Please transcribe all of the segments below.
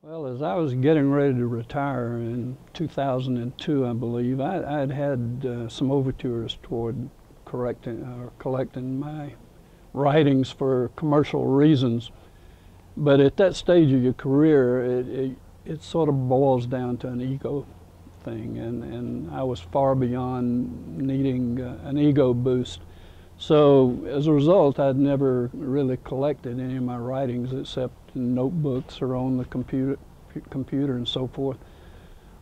Well, as I was getting ready to retire in 2002, I believe, I'd had some overtures toward collecting my writings for commercial reasons. But at that stage of your career, it sort of boils down to an ego thing, and I was far beyond needing an ego boost. So as a result, I'd never really collected any of my writings except in notebooks or on the computer and so forth.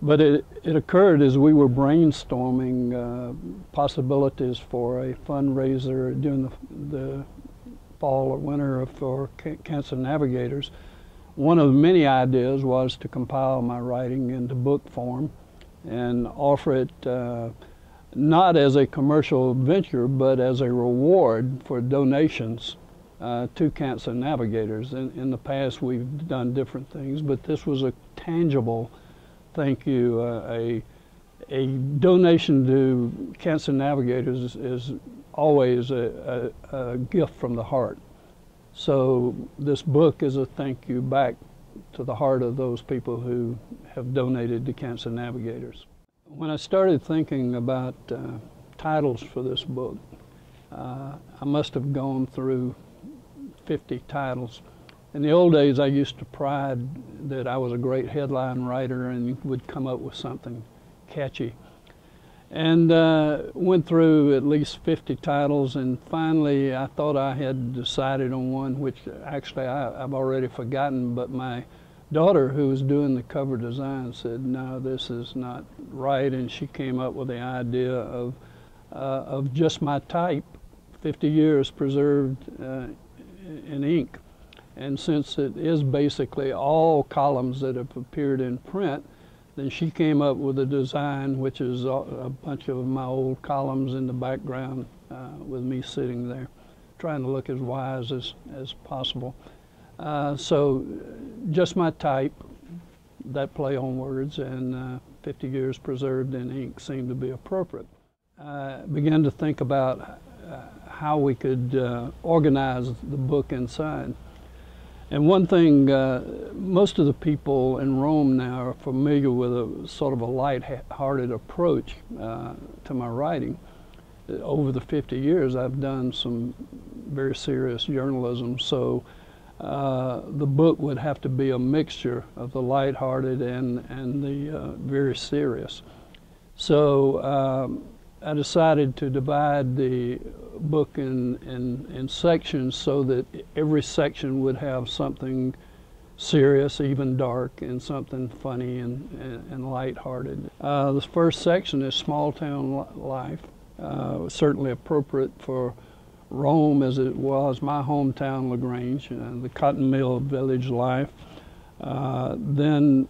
But it occurred as we were brainstorming possibilities for a fundraiser during the fall or winter for Cancer Navigators. One of the many ideas was to compile my writing into book form and offer it not as a commercial venture, but as a reward for donations to Cancer Navigators. In the past, we've done different things, but this was a tangible thank you. A donation to Cancer Navigators is always a gift from the heart. So this book is a thank you back to the heart of those people who have donated to Cancer Navigators. When I started thinking about titles for this book, I must have gone through 50 titles. In the old days, I used to pride that I was a great headline writer and would come up with something catchy. And went through at least 50 titles, and finally I thought I had decided on one, which actually I've already forgotten, but my daughter, who was doing the cover design, said, no, this is not right, and she came up with the idea of Just My Type, 50 years preserved in ink. And since it is basically all columns that have appeared in print, then she came up with a design which is a bunch of my old columns in the background with me sitting there, trying to look as wise as possible. So Just My Type, that play on words, and 50 years preserved in ink seemed to be appropriate. I began to think about how we could organize the book inside. And one thing, most of the people in Rome now are familiar with a sort of a light-hearted approach to my writing. Over the 50 years, I've done some very serious journalism, so the book would have to be a mixture of the light-hearted and the very serious. So I decided to divide the book in sections so that every section would have something serious, even dark, and something funny and lighthearted. The first section is small town life, certainly appropriate for Rome as it was my hometown, LaGrange, the cotton mill village life. Then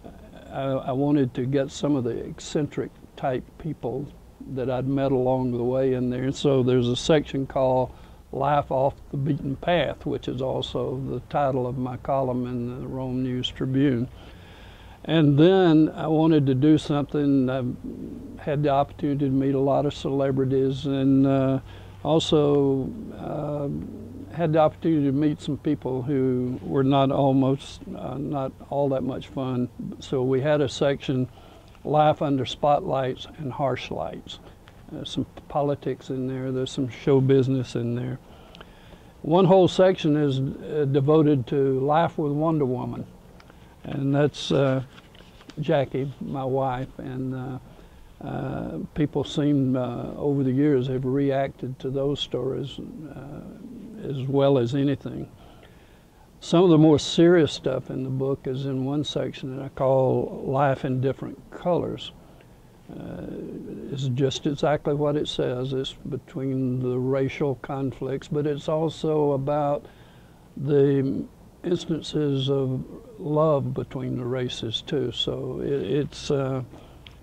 I wanted to get some of the eccentric type people that I'd met along the way in there. And so there's a section called Life Off the Beaten Path, which is also the title of my column in the Rome News Tribune. And then I wanted to do something. I had the opportunity to meet a lot of celebrities, and also had the opportunity to meet some people who were not all that much fun. So we had a section, Life Under Spotlights and Harsh Lights. There's some politics in there, there's some show business in there. One whole section is devoted to Life with Wonder Woman, and that's Jackie, my wife, and people seem over the years have reacted to those stories as well as anything. Some of the more serious stuff in the book is in one section that I call Life in Different Colors. It's just exactly what it says. It's between the racial conflicts, but it's also about the instances of love between the races too. So it's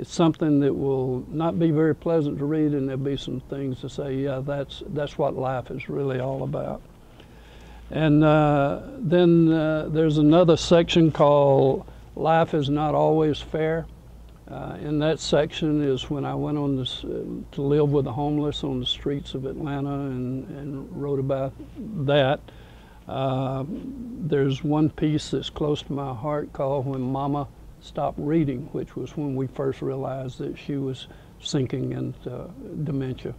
something that will not be very pleasant to read, and there'll be some things to say, yeah, that's what life is really all about. And then there's another section called Life Is Not Always Fair. In that section is when I went on this, to live with the homeless on the streets of Atlanta and wrote about that. There's one piece that's close to my heart called When Mama Stopped Reading, which was when we first realized that she was sinking into dementia.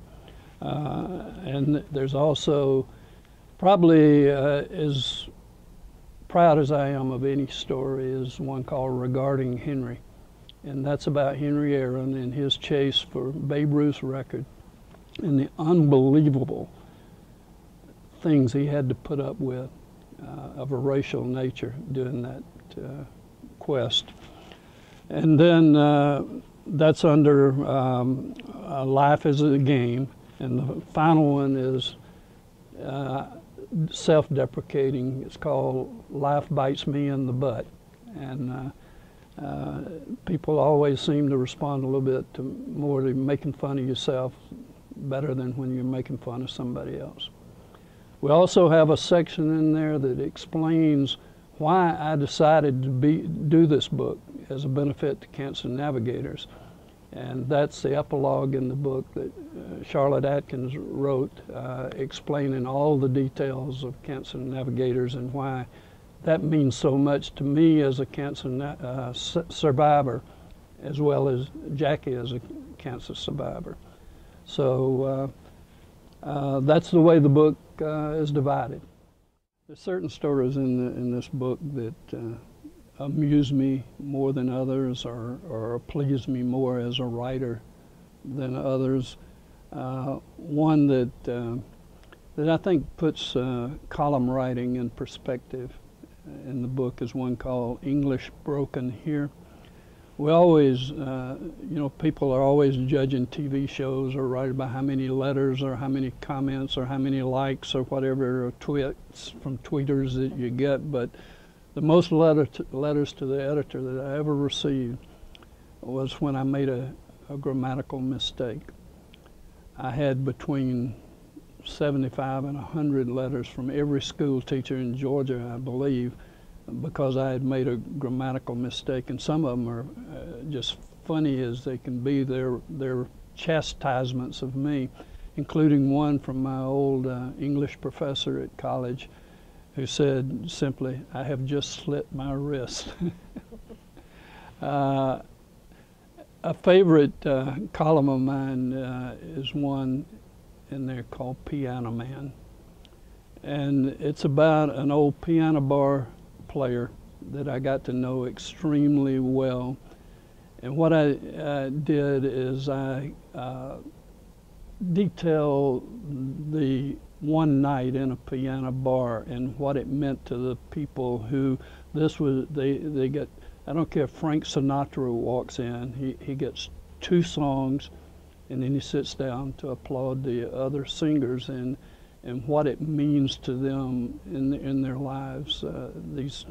And there's also, probably as proud as I am of any story, is one called Regarding Henry. And that's about Henry Aaron and his chase for Babe Ruth's record and the unbelievable things he had to put up with of a racial nature doing that quest. And then that's under Life is a Game. And the final one is self-deprecating. It's called Life Bites Me in the Butt. And people always seem to respond a little bit to more to making fun of yourself better than when you're making fun of somebody else. We also have a section in there that explains why I decided to do this book as a benefit to Cancer Navigators. And that's the epilogue in the book that Charlotte Atkins wrote, explaining all the details of Cancer Navigators and why that means so much to me as a cancer survivor, as well as Jackie as a cancer survivor. So that's the way the book is divided. There's certain stories in this book that amuse me more than others, or please me more as a writer than others. One that I think puts column writing in perspective in the book is one called English Broken Here. We always, people are always judging TV shows or writing about how many letters or how many comments or how many likes or whatever, or tweets from tweeters that you get, but the most letters to the editor that I ever received was when I made a grammatical mistake. I had between 75 and 100 letters from every school teacher in Georgia, I believe, because I had made a grammatical mistake, and some of them are just funny as they can be. They're chastisements of me, including one from my old English professor at college, who said simply, "I have just slit my wrist." A favorite column of mine is one in there called Piano Man. And it's about an old piano bar player that I got to know extremely well. And what I did is I detailed the one night in a piano bar and what it meant to the people who they get. I don't care if Frank Sinatra walks in, he gets 2 songs and then he sits down to applaud the other singers and what it means to them in their lives, these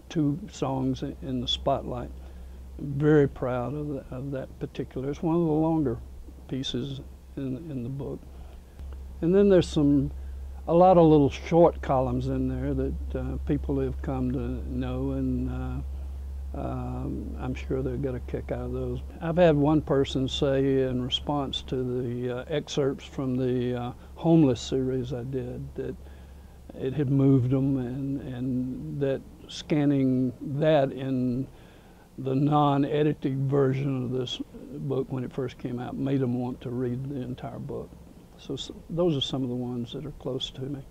2 songs in the spotlight. I'm very proud of that particular. It's one of the longer pieces in the book. And then there's a lot of little short columns in there that people have come to know, and I'm sure they'll get a kick out of those. I've had one person say in response to the excerpts from the homeless series I did that it had moved them, and that scanning that in the non-edited version of this book when it first came out made them want to read the entire book. So those are some of the ones that are close to me.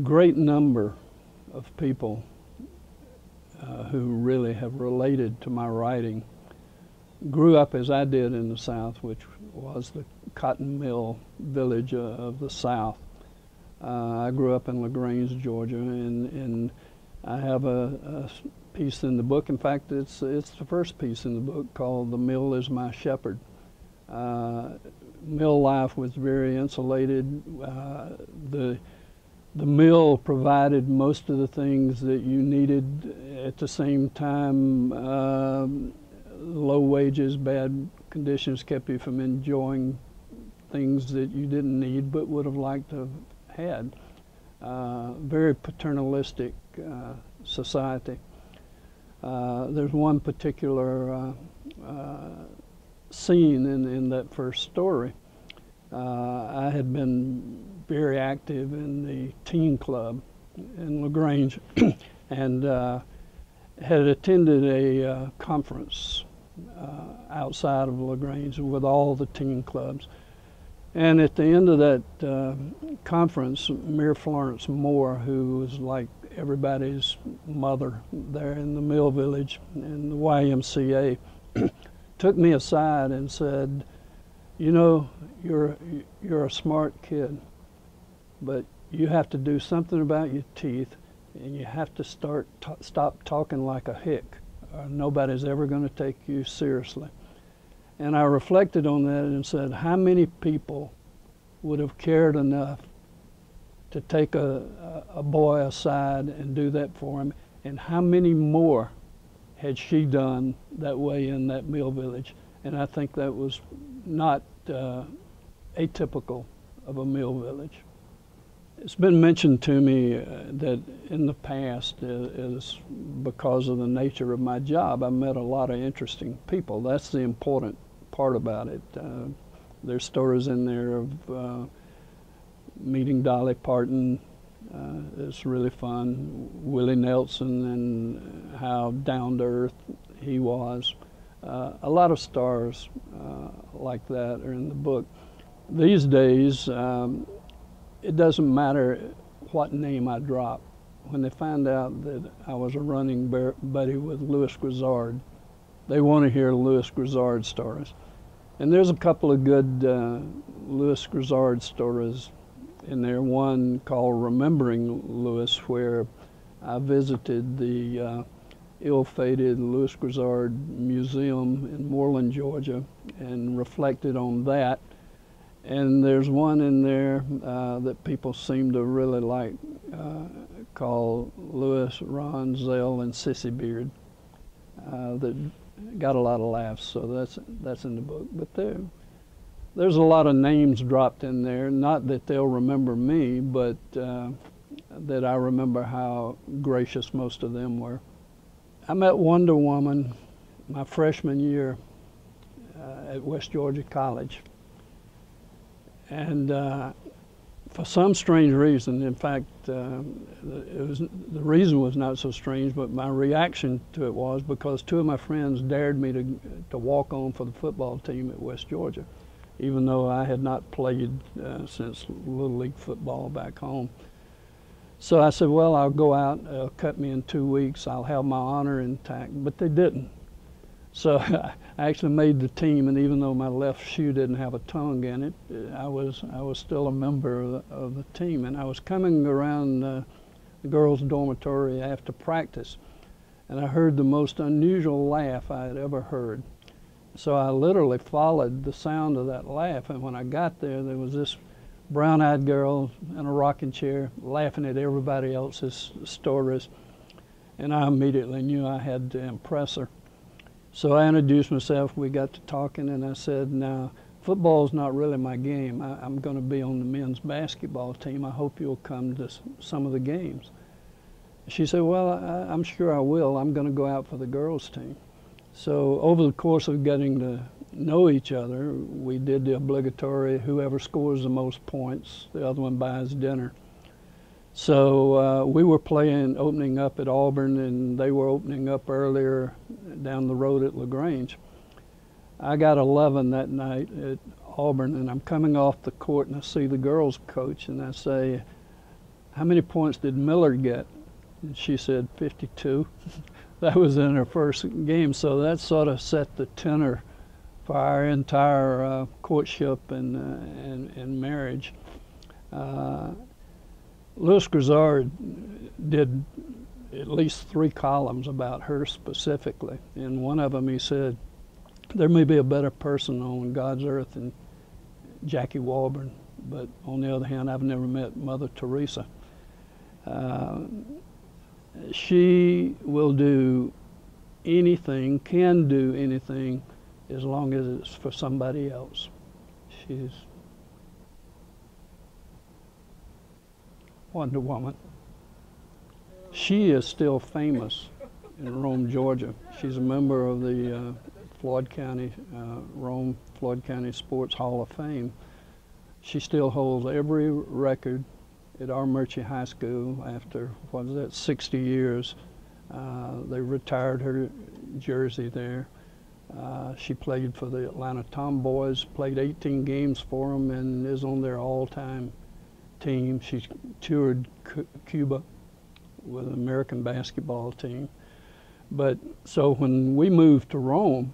Great number of people who really have related to my writing grew up as I did in the South, which was the cotton mill village of the South. I grew up in LaGrange, Georgia, and I have a piece in the book. In fact, it's the first piece in the book called "The Mill is My Shepherd." Mill life was very insulated. The mill provided most of the things that you needed. At the same time, low wages, bad conditions kept you from enjoying things that you didn't need but would have liked to have had. Very paternalistic society. There's one particular scene in that first story. I had been very active in the teen club in LaGrange, and had attended a conference outside of LaGrange with all the teen clubs. And at the end of that conference, Mayor Florence Moore, who was like everybody's mother there in the Mill Village and the YMCA, took me aside and said, you know, you're a smart kid, but you have to do something about your teeth, and you have to stop talking like a hick, or nobody's ever going to take you seriously. And I reflected on that and said, how many people would have cared enough to take a boy aside and do that for him, and how many more had she done that way in that Mill Village? And I think that was not atypical of a Mill Village. It's been mentioned to me that in the past, is because of the nature of my job, I met a lot of interesting people. That's the important part about it. There's stories in there of meeting Dolly Parton. It's really fun. Willie Nelson and how down to earth he was. A lot of stars like that are in the book. These days, it doesn't matter what name I drop. When they find out that I was a running buddy with Louis Grizzard, they want to hear Louis Grizzard stories. And there's a couple of good Louis Grizzard stories in there. One called Remembering Louis, where I visited the ill-fated Louis Grizzard Museum in Moreland, Georgia, and reflected on that. And there's one in there that people seem to really like, called Louis, Ron, Zell, and Sissy Beard, that got a lot of laughs. So that's in the book. But there's a lot of names dropped in there. Not that they'll remember me, but that I remember how gracious most of them were. I met Wonder Woman my freshman year at West Georgia College. And for some strange reason, in fact, the reason was not so strange, but my reaction to it was because two of my friends dared me to walk on for the football team at West Georgia, even though I had not played since Little League football back home. So I said, well, I'll go out, it'll cut me in 2 weeks, I'll have my honor intact, but they didn't. So I actually made the team, and even though my left shoe didn't have a tongue in it, I was still a member of the team. And I was coming around the girls' dormitory after practice, and I heard the most unusual laugh I had ever heard. So I literally followed the sound of that laugh, and when I got there, there was this brown-eyed girl in a rocking chair laughing at everybody else's stories, and I immediately knew I had to impress her. So I introduced myself, we got to talking, and I said, now, football's not really my game. I'm going to be on the men's basketball team. I hope you'll come to some of the games. She said, well, I'm sure I will. I'm going to go out for the girls' team. So over the course of getting to know each other, we did the obligatory, whoever scores the most points, the other one buys dinner. So we were playing, opening up at Auburn, and they were opening up earlier down the road at LaGrange. I got 11 that night at Auburn, and I'm coming off the court, and I see the girls coach, and I say, how many points did Miller get? And she said 52. That was in her first game, so that sort of set the tenor for our entire courtship and marriage. Louis Grizzard did at least 3 columns about her specifically. In one of them he said, there may be a better person on God's earth than Jackie Walburn, but on the other hand, I've never met Mother Teresa. She will do anything, can do anything, as long as it's for somebody else. She's Wonder Woman. She is still famous in Rome, Georgia. She's a member of the Floyd County Sports Hall of Fame. She still holds every record at Armuchee High School after, what was that, 60 years. They retired her jersey there. She played for the Atlanta Tomboys, played 18 games for them, and is on their all-time team. She toured Cuba with the American basketball team. But so when we moved to Rome,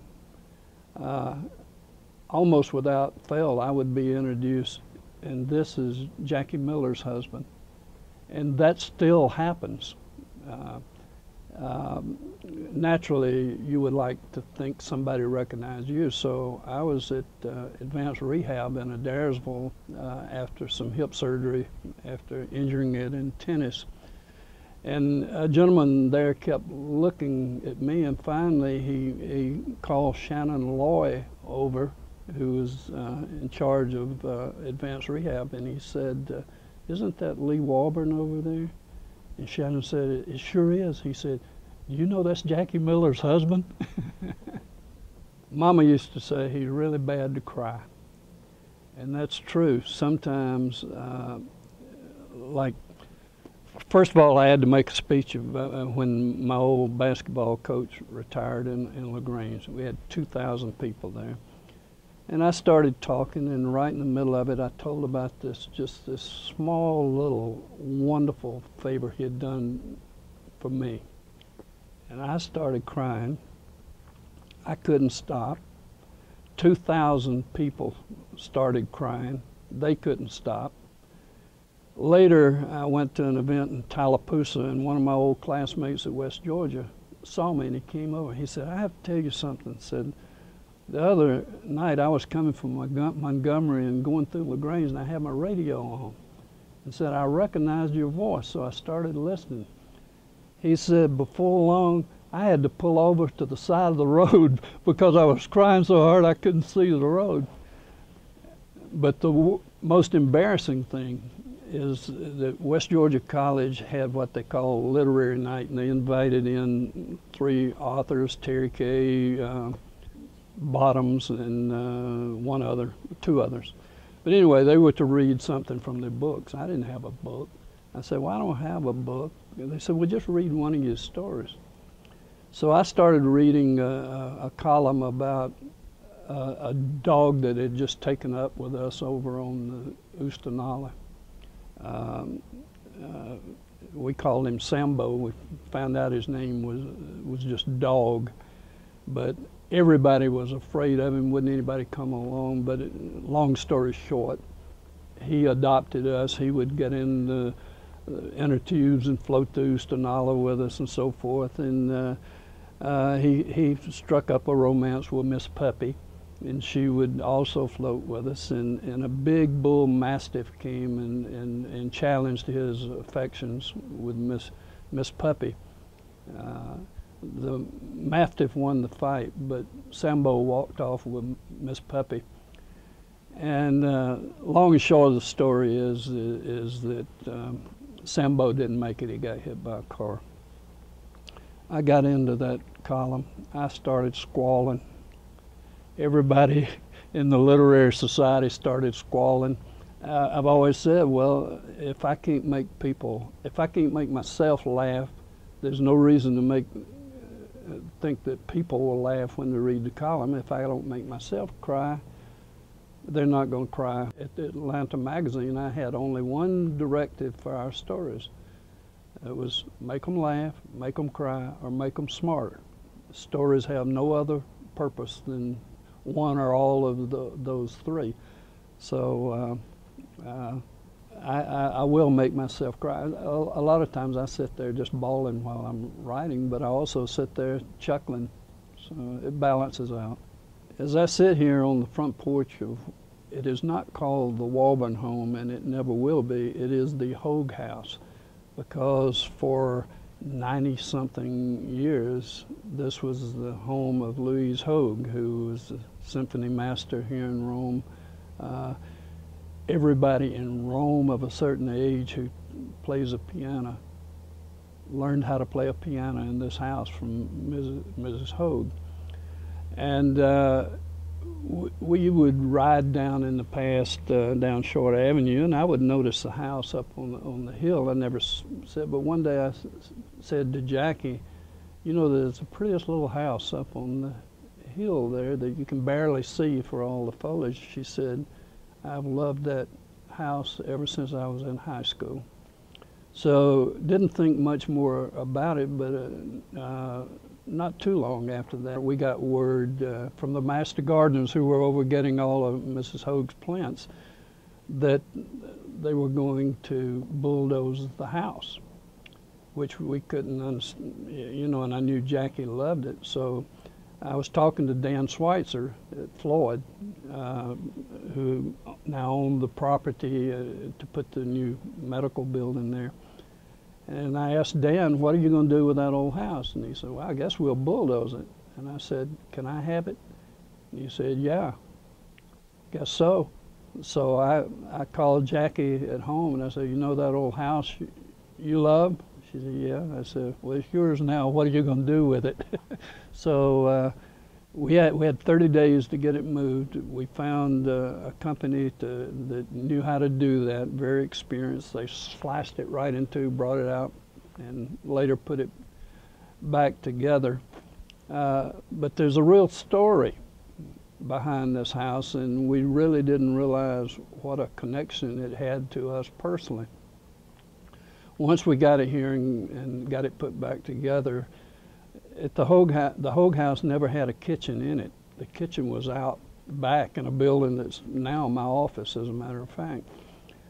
almost without fail, I would be introduced, and this is Jackie Miller's husband. And that still happens. Naturally, you would like to think somebody recognized you. So I was at advanced rehab in Adairsville after some hip surgery, after injuring it in tennis. And a gentleman there kept looking at me, and finally he called Shannon Loy over, who was in charge of advanced rehab, and he said, "Isn't that Lee Walburn over there?" And Shannon said, "It sure is." He said, "You know that's Jackie Miller's husband?" Mama used to say he's really bad to cry. And that's true. Sometimes, like, first of all, I had to make a speech when my old basketball coach retired in LaGrange. We had 2,000 people there. And I started talking, and right in the middle of it, I told about this small little wonderful favor he had done for me. And I started crying. I couldn't stop. 2,000 people started crying. They couldn't stop. Later, I went to an event in Tallapoosa, and one of my old classmates at West Georgia saw me, and he came over. He said, "I have to tell you something." Said, "The other night I was coming from Montgomery and going through LaGrange, and I had my radio on." And said, "I recognized your voice, so I started listening." He said, "Before long, I had to pull over to the side of the road because I was crying so hard I couldn't see the road." But the most embarrassing thing is that West Georgia College had what they call literary night, and they invited in 3 authors, Terry Kay, Bottoms, and 2 others. But anyway, they were to read something from their books. I didn't have a book. I said, "Well, I don't have a book." And they said, "Well, just read one of your stories." So I started reading a column about a dog that had just taken up with us over on the Oostanala. We called him Sambo. We found out his name was just Dog, but everybody was afraid of him. Wouldn't anybody come along? But long story short, he adopted us. He would get in the inner tubes and float to Oostanala with us and so forth. And he struck up a romance with Miss Puppy, and she would also float with us. And a big bull mastiff came and challenged his affections with Miss Puppy. The mastiff won the fight, but Sambo walked off with Miss Puppy. And long and short of the story is that Sambo didn't make it. He got hit by a car. I got into that column. I started squalling. Everybody in the literary society started squalling. I've always said, well, if I can't make myself laugh, there's no reason to think that people will laugh when they read the column. If I don't make myself cry, they're not going to cry. At the Atlanta magazine, I had only one directive for our stories. It was make them laugh, make them cry, or make them smart. Stories have no other purpose than one or all of those 3. So I will make myself cry. A lot of times I sit there just bawling while I'm writing, but I also sit there chuckling, so it balances out. As I sit here on the front porch it is not called the Walburn home, and it never will be. It is the Hoge House, because for 90-something years, this was the home of Louise Hoge, who was a symphony master here in Rome. Everybody in Rome of a certain age who plays a piano learned how to play a piano in this house from Mrs. Hoge. And we would ride down in the past down Short Avenue, and I would notice the house up on the hill. I never said, but one day I said to Jackie, you know, there's the prettiest little house up on the hill there that you can barely see for all the foliage. She said, I've loved that house ever since I was in high school. So didn't think much more about it, but not too long after that, we got word from the master gardeners who were over getting all of Mrs. Hoge's plants that they were going to bulldoze the house, which we couldn't understand, you know, and I knew Jackie loved it. So I was talking to Dan Schweitzer at Floyd, who now owned the property to put the new medical building there. And I asked Dan, what are you going to do with that old house? And he said, well, I guess we'll bulldoze it. And I said, can I have it? And he said, yeah, guess so. So I called Jackie at home and I said, you know that old house you love? She said, yeah. I said, well, it's yours now. What are you going to do with it? So we had 30 days to get it moved. We found a company that knew how to do that, very experienced. They sliced it right in two, brought it out, and later put it back together. But there's a real story behind this house, and we really didn't realize what a connection it had to us personally. Once we got it here and got it put back together, at the Hoge House never had a kitchen in it. The kitchen was out back in a building that's now my office, as a matter of fact.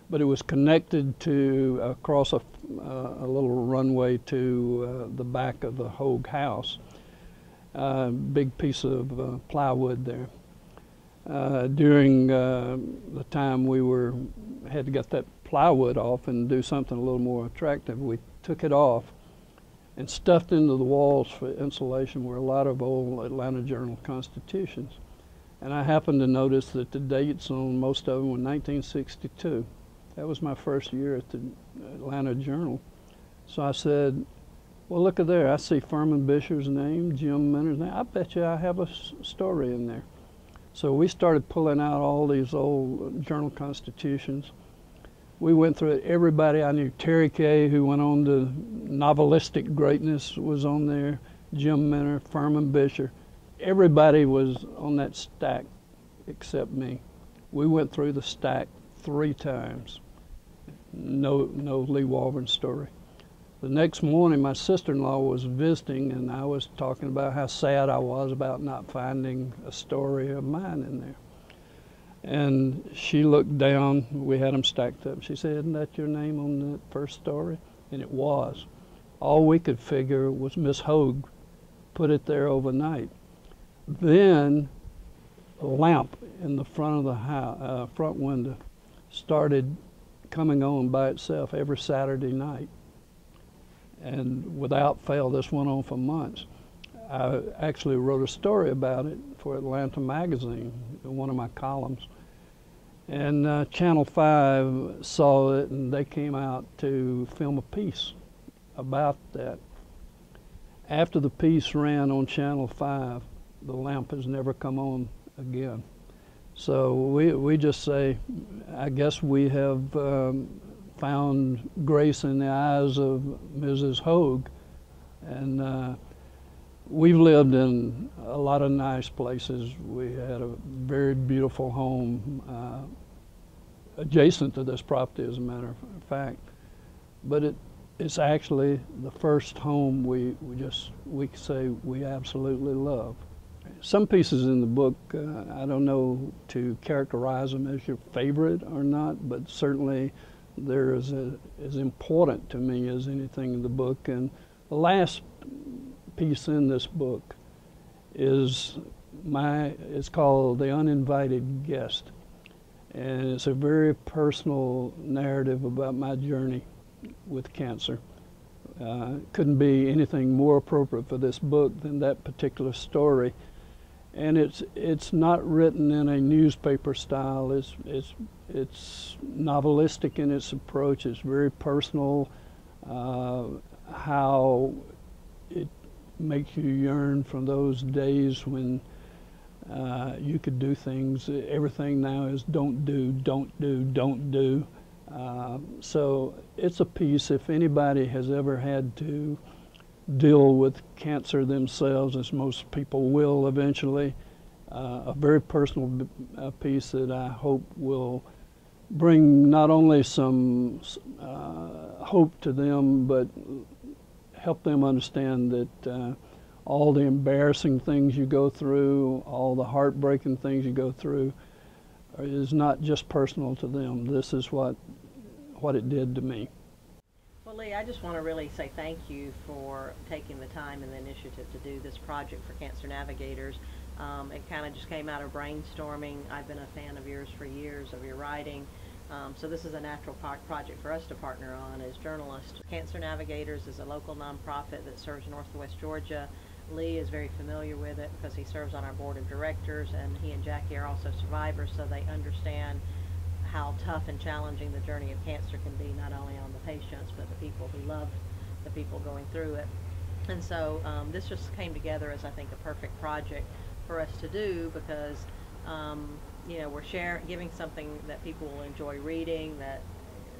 But it was connected to across a little runway to the back of the Hoge House. Big piece of plywood there. During the time we had to get that plywood off and do something a little more attractive, we took it off and stuffed into the walls for insulation were a lot of old Atlanta Journal constitutions. And I happened to notice that the dates on most of them were 1962. That was my first year at the Atlanta Journal. So I said, well, look at there. I see Furman Bisher's name, Jim Minter's name. I bet you I have a story in there. So we started pulling out all these old journal constitutions. We went through it. Everybody I knew, Terry Kay, who went on to novelistic greatness, was on there. Jim Minter, Furman Bisher. Everybody was on that stack except me. We went through the stack 3 times. No Lee Walburn story. The next morning, my sister-in-law was visiting, and I was talking about how sad I was about not finding a story of mine in there. And she looked down, we had them stacked up. She said, isn't that your name on the first story? And it was. All we could figure was Miss Hoge put it there overnight. Then a lamp in the front of the house, front window started coming on by itself every Saturday night. And without fail, this went on for months. I actually wrote a story about it for Atlanta Magazine, one of my columns. And Channel 5 saw it, and they came out to film a piece about that. After the piece ran on Channel 5, the lamp has never come on again. So we just say, I guess we have found grace in the eyes of Mrs. Hoge. And we've lived in a lot of nice places. We had a very beautiful home adjacent to this property, as a matter of fact. But it's actually the first home we say we absolutely love. Some pieces in the book, I don't know to characterize them as your favorite or not, but certainly they're as important to me as anything in the book. And the last piece in this book is it's called The Uninvited Guest. And it's a very personal narrative about my journey with cancer. Couldn't be anything more appropriate for this book than that particular story. And it's not written in a newspaper style. It's novelistic in its approach. It's very personal. How it makes you yearn from those days when You could do things. Everything now is don't do, don't do, don't do. So it's a piece. If anybody has ever had to deal with cancer themselves, as most people will eventually, a very personal piece that I hope will bring not only some hope to them, but help them understand that all the embarrassing things you go through, all the heartbreaking things you go through, is not just personal to them. This is what it did to me. Well, Lee, I just want to really say thank you for taking the time and the initiative to do this project for Cancer Navigators. It kind of just came out of brainstorming. I've been a fan of yours for years, of your writing. So this is a natural project for us to partner on as journalists. Cancer Navigators is a local nonprofit that serves Northwest Georgia. Lee is very familiar with it because he serves on our board of directors, and he and Jackie are also survivors, so they understand how tough and challenging the journey of cancer can be, not only on the patients, but the people who love the people going through it. And so this just came together as, I think, a perfect project for us to do because you know, we're giving something that people will enjoy reading, that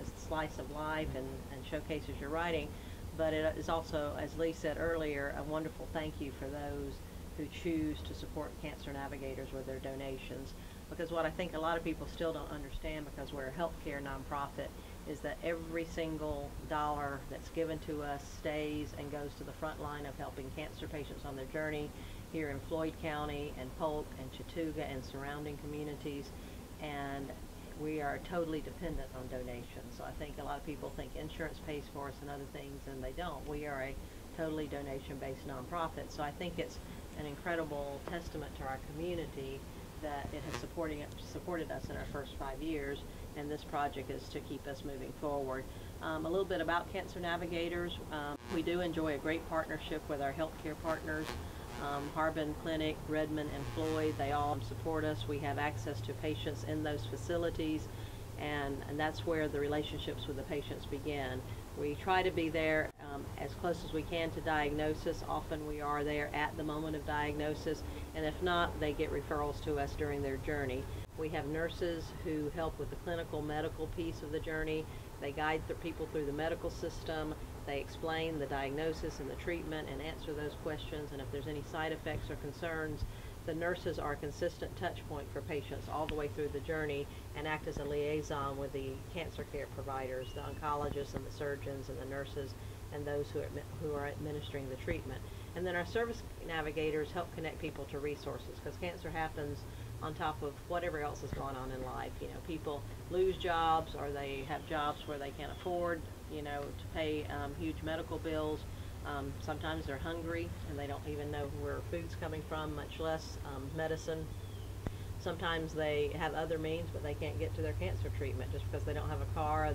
is a slice of life and showcases your writing, but it is also, as Lee said earlier, a wonderful thank you for those who choose to support Cancer Navigators with their donations. Because what I think a lot of people still don't understand, because we're a healthcare nonprofit, is that every single dollar that's given to us stays and goes to the front line of helping cancer patients on their journey here in Floyd County and Polk and Chattooga and surrounding communities, and we are totally dependent on donations. So I think a lot of people think insurance pays for us and other things, and they don't. We are a totally donation-based nonprofit, so I think it's an incredible testament to our community that it has supported us in our first 5 years, and this project is to keep us moving forward. A little bit about Cancer Navigators. We do enjoy a great partnership with our healthcare partners. Harbin Clinic, Redmond, and Floyd, they all support us. We have access to patients in those facilities, and that's where the relationships with the patients begin. We try to be there as close as we can to diagnosis. Often we are there at the moment of diagnosis, and if not, they get referrals to us during their journey. We have nurses who help with the clinical medical piece of the journey. They guide the people through the medical system. They explain the diagnosis and the treatment and answer those questions, and if there's any side effects or concerns, the nurses are a consistent touch point for patients all the way through the journey and act as a liaison with the cancer care providers, the oncologists and the surgeons and the nurses and those who are administering the treatment. And then our service navigators help connect people to resources, because cancer happens on top of whatever else is going on in life. You know, people lose jobs, or they have jobs where they can't afford, you know, to pay huge medical bills. Sometimes they're hungry and they don't even know where food's coming from, much less medicine. Sometimes they have other means, but they can't get to their cancer treatment just because they don't have a car,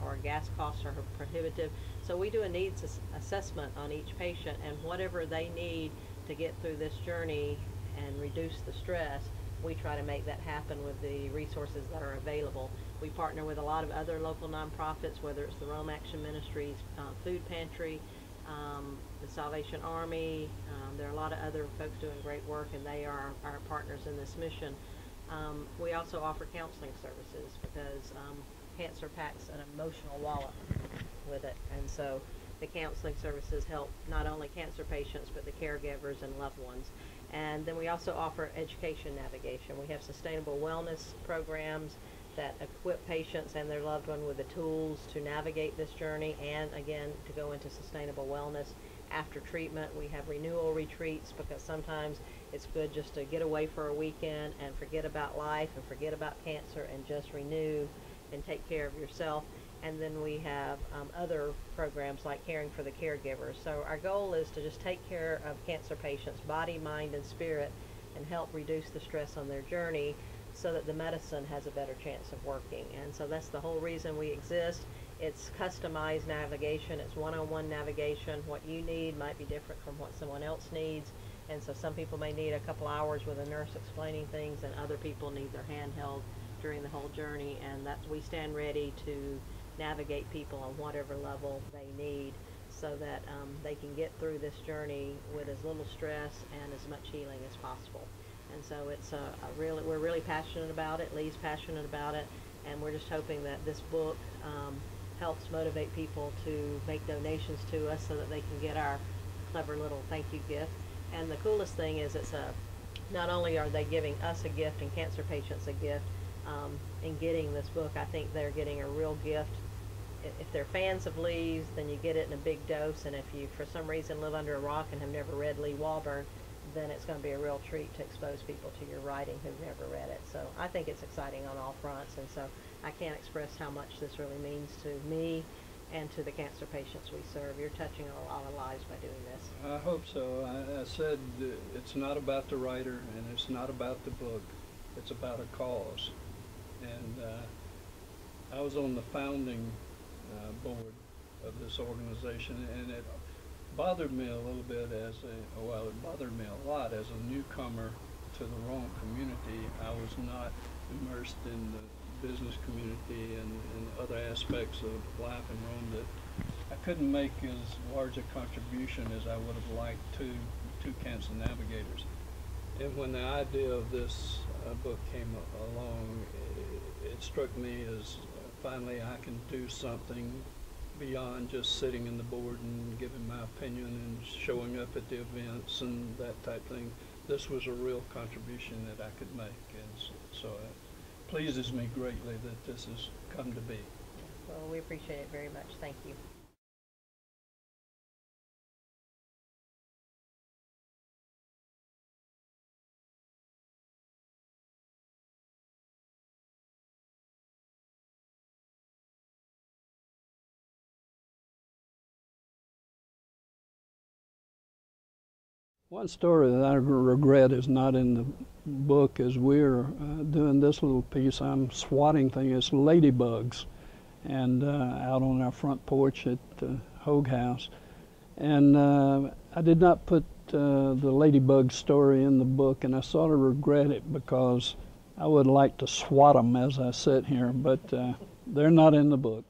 or gas costs are prohibitive. So we do a needs assessment on each patient, and whatever they need to get through this journey and reduce the stress, we try to make that happen with the resources that are available. We partner with a lot of other local nonprofits, whether it's the Rome Action Ministries Food Pantry, the Salvation Army. There are a lot of other folks doing great work, and they are our partners in this mission. We also offer counseling services, because cancer packs an emotional wallet with it, and so the counseling services help not only cancer patients but the caregivers and loved ones. And then we also offer education navigation. We have sustainable wellness programs that equip patients and their loved one with the tools to navigate this journey, and again, to go into sustainable wellness after treatment. We have renewal retreats, because sometimes it's good just to get away for a weekend and forget about life and forget about cancer and just renew and take care of yourself. And then we have other programs like caring for the caregivers. So our goal is to just take care of cancer patients, body, mind, and spirit, and help reduce the stress on their journey, so that the medicine has a better chance of working. And so that's the whole reason we exist. It's customized navigation. It's one-on-one navigation. What you need might be different from what someone else needs. And so some people may need a couple hours with a nurse explaining things, and other people need their hand held during the whole journey. And that we stand ready to navigate people on whatever level they need, so that they can get through this journey with as little stress and as much healing as possible. And so it's we're really passionate about it. Lee's passionate about it, and we're just hoping that this book helps motivate people to make donations to us so that they can get our clever little thank you gift. And the coolest thing is not only are they giving us a gift and cancer patients a gift in getting this book, I think they're getting a real gift. If they're fans of Lee's, then you get it in a big dose, and if you for some reason live under a rock and have never read Lee Walburn, then it's going to be a real treat to expose people to your writing who've never read it. So I think it's exciting on all fronts, and so I can't express how much this really means to me and to the cancer patients we serve. You're touching a lot of lives by doing this. I hope so. I said it's not about the writer and it's not about the book. It's about a cause. And I was on the founding board of this organization, and it bothered me a little bit it bothered me a lot as a newcomer to the Rome community. I was not immersed in the business community and other aspects of life in Rome, that I couldn't make as large a contribution as I would have liked to Cancer Navigators. And when the idea of this book came along, it struck me as finally I can do something beyond just sitting in the board and giving my opinion and showing up at the events and that type of thing. This was a real contribution that I could make, and so it pleases me greatly that this has come to be. Well, we appreciate it very much. Thank you. One story that I regret is not in the book is we're doing this little piece. I'm swatting thing. It's ladybugs, and out on our front porch at Hoge House. And I did not put the ladybug story in the book, and I sort of regret it because I would like to swat them as I sit here, but they're not in the book.